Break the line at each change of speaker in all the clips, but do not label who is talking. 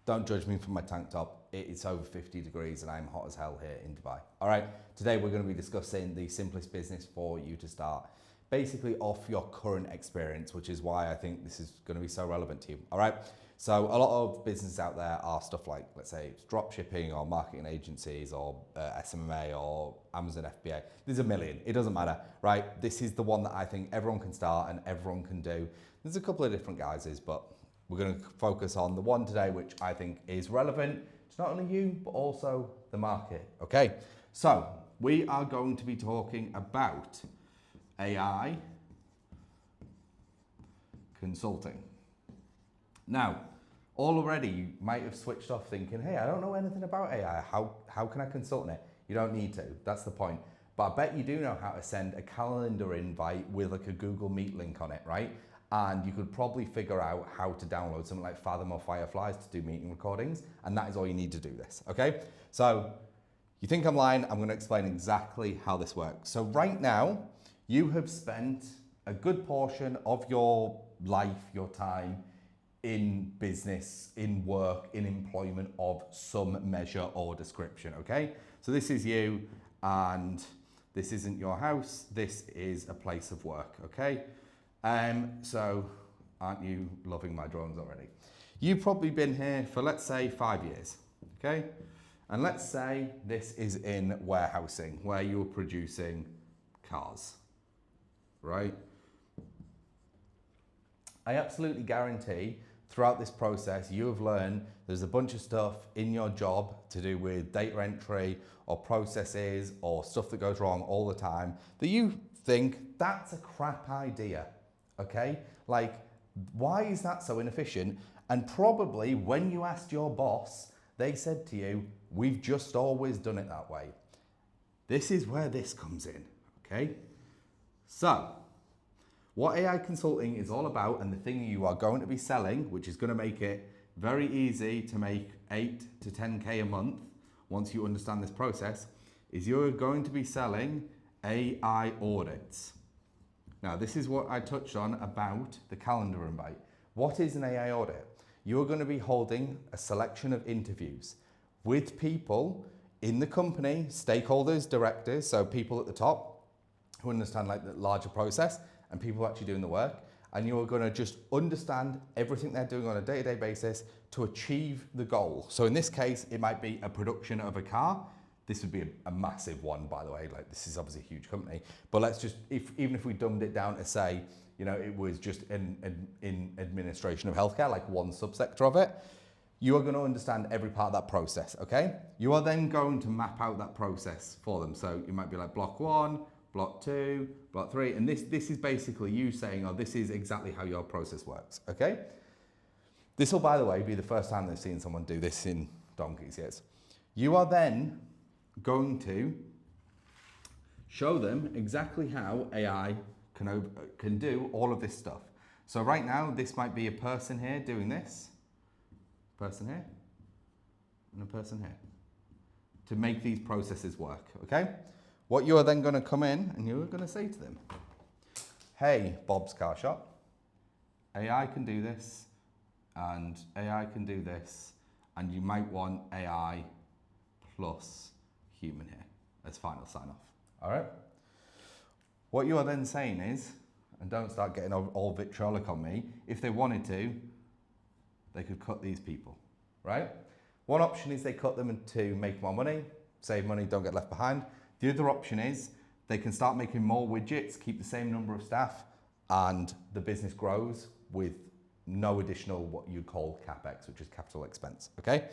Don't judge me for my tank top. It's over 50 degrees and I'm hot as hell here in Dubai. All right, today we're going to be discussing the simplest business for you to start, basically off your current experience, which is why I think this is going to be so relevant to you. All right, so a lot of businesses out there are stuff like, let's say, drop shipping or marketing agencies or SMMA or Amazon FBA. There's a million, it doesn't matter, right? This is the one that I think everyone can start and everyone can do. There's a couple of different guises, but we're going to focus on the one today, which I think is relevant to not only you, but also the market. Okay, so we are going to be talking about AI consulting. Now, already you might have switched off thinking, hey, I don't know anything about AI. How can I consult on it? You don't need to. That's the point. But I bet you do know how to send a calendar invite with like a Google Meet link on it, right? And you could probably figure out how to download something like Fathom or Fireflies to do meeting recordings. And that is all you need to do this, okay? So you think I'm lying, I'm gonna explain exactly how this works. So right now, you have spent a good portion of your life, your time, in business, in work, in employment of some measure or description, okay? So this is you, and this isn't your house, this is a place of work, okay? So aren't you loving my drawings already? You've probably been here for, let's say, 5 years, okay? And let's say this is in warehousing, where you're producing cars, right? I absolutely guarantee throughout this process, you have learned there's a bunch of stuff in your job to do with data entry or processes or stuff that goes wrong all the time that you think that's a crap idea, okay? Like, why is that so inefficient? And probably when you asked your boss, they said to you, we've just always done it that way. This is where this comes in, okay? So, what AI consulting is all about, and the thing you are going to be selling, which is going to make it very easy to make 8 to 10K a month once you understand this process, is you're going to be selling AI audits. Now, this is what I touched on about the calendar invite. What is an AI audit? You're going to be holding a selection of interviews with people in the company, stakeholders, directors, so people at the top who understand like the larger process, and people actually doing the work, and you're going to just understand everything they're doing on a day-to-day basis to achieve the goal. So in this case, it might be a production of a car. This would be a massive one, by the way. Like, this is obviously a huge company, but let's just, even if we dumbed it down to say, you know, it was just in administration of healthcare, like one subsector of it, you are going to understand every part of that process, okay? You are then going to map out that process for them. So you might be like block 1, block 2, block 3, and this is basically you saying, oh, this is exactly how your process works, okay? This will, by the way, be the first time they've seen someone do this in donkeys, yes. You are then going to show them exactly how AI can do all of this stuff. So right now, this might be a person here doing this, person here, and a person here, to make these processes work, okay? What you are then going to come in and you're going to say to them, hey, Bob's Car Shop, AI can do this, and AI can do this, and you might want AI plus human here as final sign off. All right? What you are then saying is, and don't start getting all vitriolic on me, if they wanted to, they could cut these people, right? One option is they cut them to make more money, save money, don't get left behind. The other option is they can start making more widgets, keep the same number of staff, and the business grows with no additional what you'd call CapEx, which is capital expense, okay?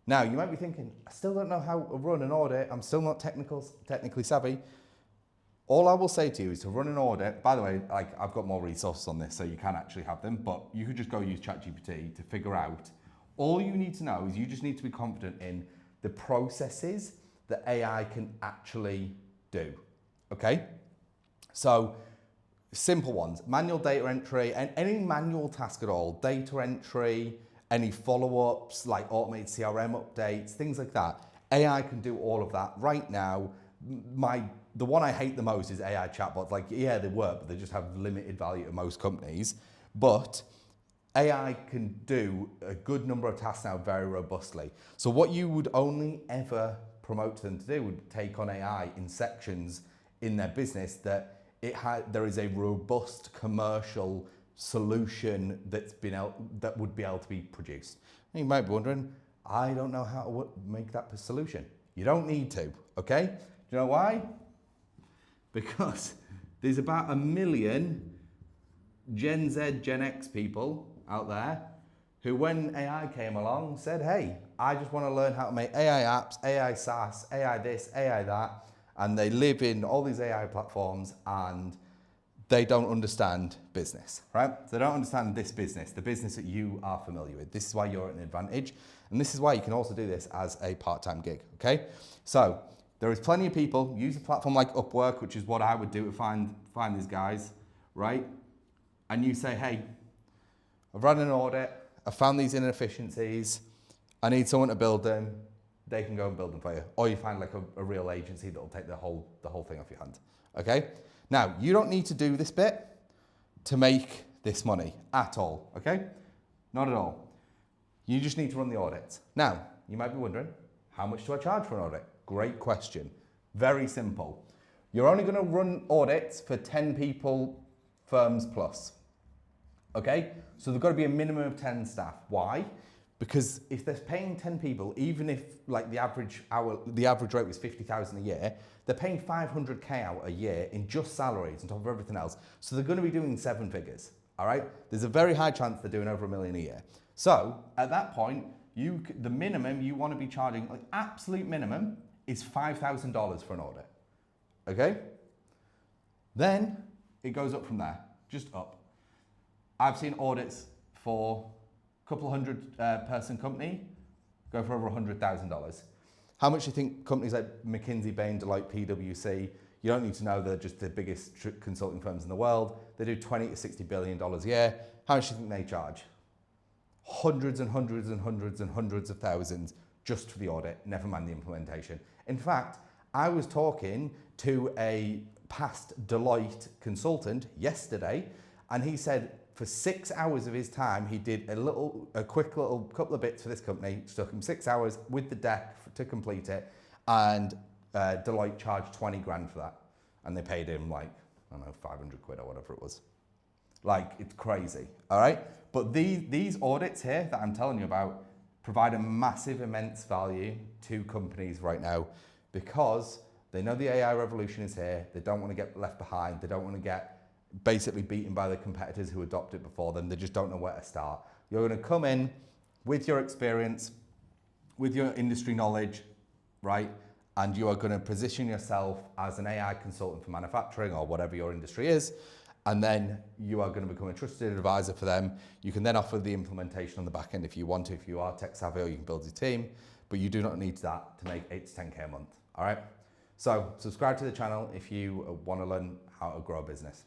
Now, you might be thinking, I still don't know how to run an audit. I'm still not technically savvy. All I will say to you is to run an audit. By the way, like, I've got more resources on this, so you can actually have them, but you could just go use ChatGPT to figure out. All you need to know is you just need to be confident in the processes that AI can actually do, okay? So, simple ones, manual data entry, and any manual task at all, data entry, any follow-ups, like automated CRM updates, things like that. AI can do all of that right now. The one I hate the most is AI chatbots. Like, yeah, they work, but they just have limited value to most companies. But AI can do a good number of tasks now very robustly. So what you would only ever promote to them to do would take on AI in sections in their business that there is a robust commercial solution that would be able to be produced. And you might be wondering, I don't know how to make that solution. You don't need to, okay? Do you know why? Because there's about 1 million Gen Z, Gen X people out there who, when AI came along, said, hey, I just want to learn how to make AI apps, AI SaaS, AI this, AI that. And they live in all these AI platforms and they don't understand business, right? They don't understand this business, the business that you are familiar with. This is why you're at an advantage. And this is why you can also do this as a part-time gig, okay? So there is plenty of people use a platform like Upwork, which is what I would do to find these guys, right? And you say, hey, I've run an audit, I found these inefficiencies, I need someone to build them. They can go and build them for you. Or you find like a real agency that'll take the whole thing off your hand, okay? Now, you don't need to do this bit to make this money at all, okay? Not at all. You just need to run the audits. Now, you might be wondering, how much do I charge for an audit? Great question. Very simple. You're only gonna run audits for 10 people, firms plus, okay? So there's gotta be a minimum of 10 staff. Why? Because if they're paying 10 people, even if like the average rate was 50,000 a year, they're paying 500K out a year in just salaries on top of everything else. So they're going to be doing 7 figures, all right? There's a very high chance they're doing over $1 million a year. So at that point, the minimum you want to be charging, like absolute minimum, is $5,000 for an audit, okay? Then it goes up from there, just up. I've seen audits for couple hundred person company go for over $100,000. How much do you think companies like McKinsey, Bain, Deloitte, PwC, you don't need to know they're just the biggest consulting firms in the world, they do $20 to $60 billion a year. How much do you think they charge? Hundreds and hundreds and hundreds and hundreds of thousands just for the audit, never mind the implementation. In fact, I was talking to a past Deloitte consultant yesterday, and he said for 6 hours of his time, he did a quick little couple of bits for this company. It took him 6 hours with the deck to complete it, and Deloitte charged 20 grand for that. And they paid him like, I don't know, 500 quid or whatever it was. Like, it's crazy, all right? But these audits here that I'm telling you about provide a massive, immense value to companies right now because they know the AI revolution is here. They don't want to get left behind. They don't want to get basically beaten by the competitors who adopt it before them. They just don't know where to start. You're going to come in with your experience, with your industry knowledge, right? And you are going to position yourself as an AI consultant for manufacturing or whatever your industry is. And then you are going to become a trusted advisor for them. You can then offer the implementation on the back end if you want to, if you are tech savvy, or you can build your team, but you do not need that to make 8 to 10K a month, all right? So subscribe to the channel if you want to learn how to grow a business.